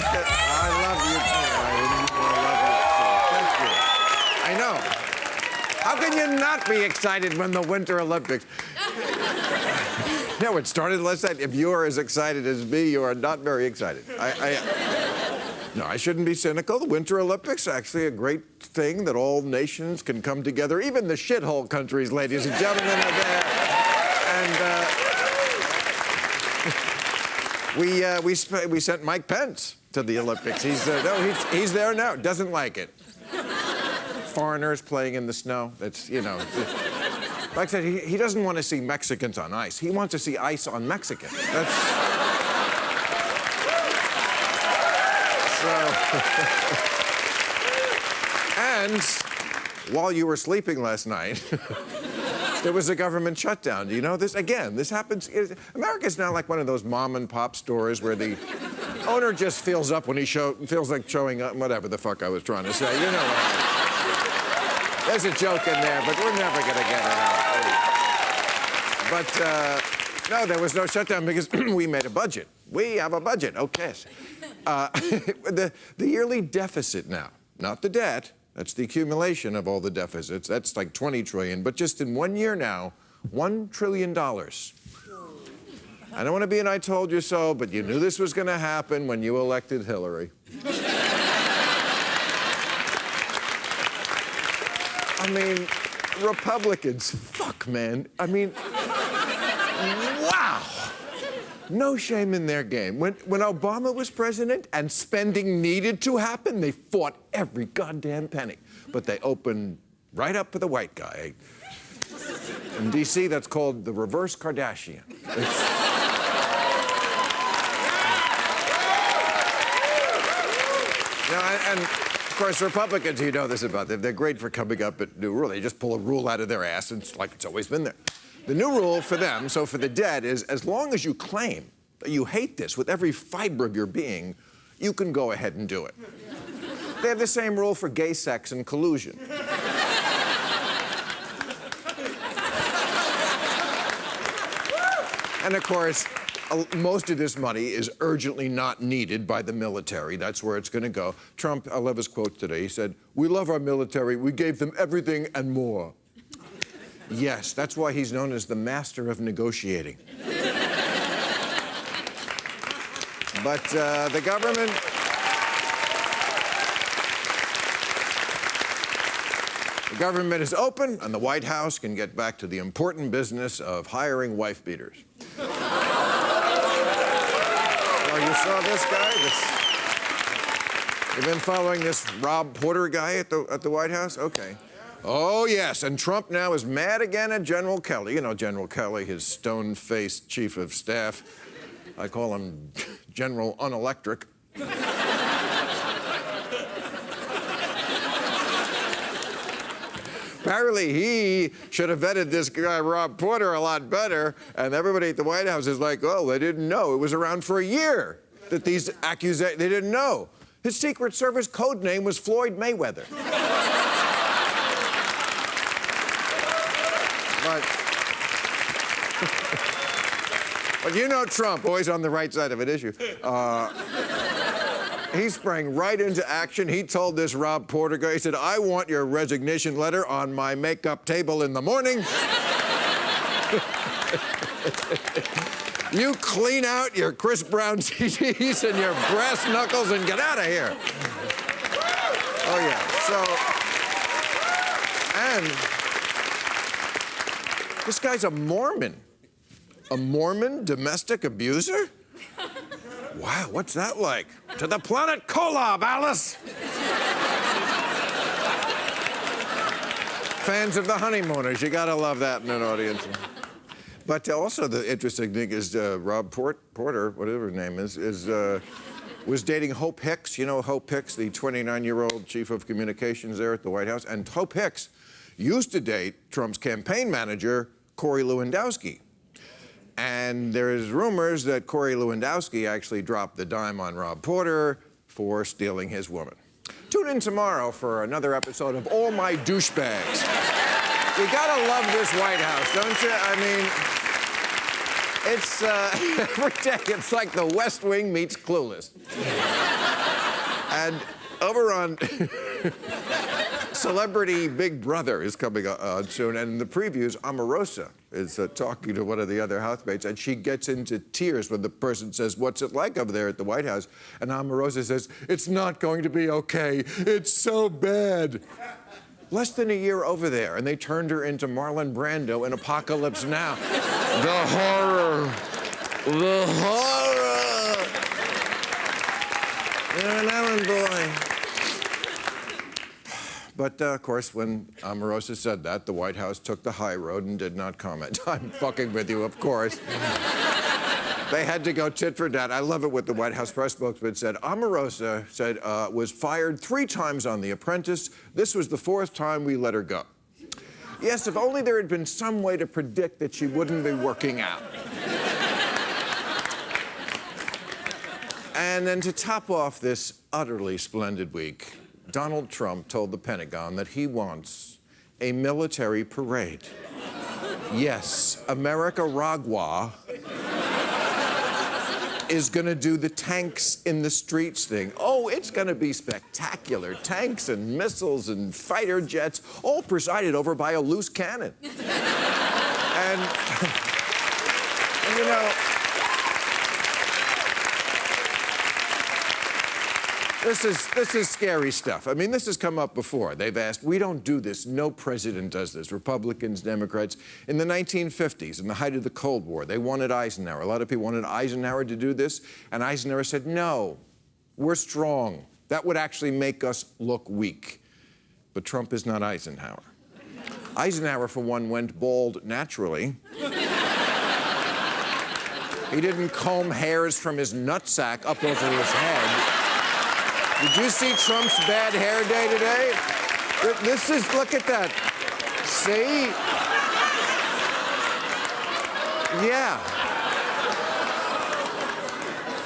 I love you too. I love you too. Thank you. I know. How can you not be excited when the Winter Olympics? No, it started last night. If you are as excited as me, you are not very excited. No, I shouldn't be cynical. The Winter Olympics are actually a great thing that all nations can come together. Even the shithole countries, ladies and gentlemen, are there. And we sent Mike Pence to the Olympics. He's there now. Doesn't like it. Foreigners playing in the snow. That's, you know. Like I said, he doesn't want to see Mexicans on ice. He wants to see ice on Mexicans. That's... And while you were sleeping last night, there was a government shutdown. Do you know this? Again, this happens. America's now like one of those mom and pop stores where the owner just feels up when he feels like showing up. Whatever the fuck I was trying to say. You know what? There's a joke in there, but we're never going to get it out. But no, there was no shutdown because we made a budget. We have a budget. Okay. The yearly deficit now, not the debt, that's the accumulation of all the deficits. That's like 20 trillion, but just in 1 year now, $1 trillion. I don't want to be an I told you so, but you knew this was going to happen when you elected Hillary. I mean, Republicans, fuck, man. I mean, wow. No shame in their game. When Obama was president and spending needed to happen, they fought every goddamn penny. But they opened right up for the white guy. In D.C., that's called the reverse Kardashian. And of course, Republicans, you know this about them, they're great for coming up with new rules. They just pull a rule out of their ass, and it's like it's always been there. The new rule for them, so for the dead, is as long as you claim that you hate this with every fiber of your being, you can go ahead and do it. They have the same rule for gay sex and collusion. And of course, most of this money is urgently not needed by the military. That's where it's going to go. Trump, I love his quote today. He said, "We love our military. We gave them everything and more." Yes, that's why he's known as the master of negotiating. But the government... The government is open, and the White House can get back to the important business of hiring wife beaters. Oh, you saw this guy? You've been following this Rob Porter guy at the White House? Okay. Oh, yes, and Trump now is mad again at General Kelly. You know General Kelly, his stone-faced chief of staff. I call him General Unelectric. Apparently, he should have vetted this guy, Rob Porter, a lot better, and everybody at the White House is like, oh, they didn't know. It was around for a year that these accusations, they didn't know. His Secret Service code name was Floyd Mayweather. But you know Trump, always on the right side of an issue. He sprang right into action. He told this Rob Porter guy, he said, "I want your resignation letter on my makeup table in the morning. You clean out your Chris Brown CDs and your brass knuckles and get out of here." Oh, yeah. And this guy's a Mormon. A Mormon domestic abuser? Wow, what's that like? To the planet Kolob, Alice! Fans of the Honeymooners, you gotta love that in an audience. But also the interesting thing is Rob Porter, whatever his name is was dating Hope Hicks. You know Hope Hicks, the 29-year-old chief of communications there at the White House? And Hope Hicks used to date Trump's campaign manager, Corey Lewandowski. And there is rumors that Corey Lewandowski actually dropped the dime on Rob Porter for stealing his woman. Tune in tomorrow for another episode of All My Douchebags. You gotta love this White House, don't you? I mean, It's every day. It's like The West Wing meets Clueless. And over on Celebrity Big Brother is coming on soon, and in the previews, Omarosa is talking to one of the other housemates, and she gets into tears when the person says, "What's it like over there at the White House?" And Omarosa says, "It's not going to be okay. It's so bad." Less than a year over there, and they turned her into Marlon Brando in Apocalypse Now. The horror. The horror. You're an errand boy. But, of course, when Omarosa said that, the White House took the high road and did not comment. I'm fucking with you, of course. They had to go tit for tat. I love it what the White House press spokesman said. Omarosa said, was fired 3 times on The Apprentice. This was the 4th time we let her go. Yes, if only there had been some way to predict that she wouldn't be working out. And then to top off this utterly splendid week, Donald Trump told the Pentagon that he wants a military parade. Yes, America Ragwa is going to do the tanks in the streets thing. Oh, it's going to be spectacular. Tanks and missiles and fighter jets, all presided over by a loose cannon. And, you know, this is scary stuff. I mean, this has come up before. They've asked, we don't do this. No president does this. Republicans, Democrats. In the 1950s, in the height of the Cold War, they wanted Eisenhower. A lot of people wanted Eisenhower to do this. And Eisenhower said, no, we're strong. That would actually make us look weak. But Trump is not Eisenhower. Eisenhower, for one, went bald naturally. He didn't comb hairs from his nutsack up over his head. Did you see Trump's bad hair day today? This is, look at that. See? Yeah.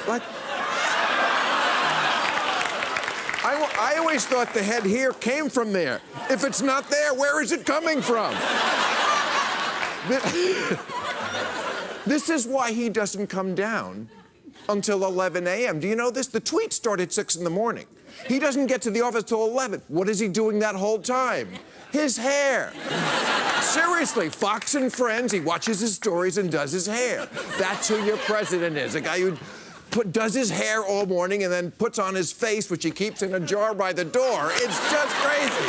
Like, I always thought the head here came from there. If it's not there, where is it coming from? This is why he doesn't come down until 11 a.m. Do you know this? The tweets start at 6 in the morning. He doesn't get to the office till 11. What is he doing that whole time? His hair. Seriously, Fox and Friends, he watches his stories and does his hair. That's who your president is, a guy who does his hair all morning and then puts on his face, which he keeps in a jar by the door. It's just crazy.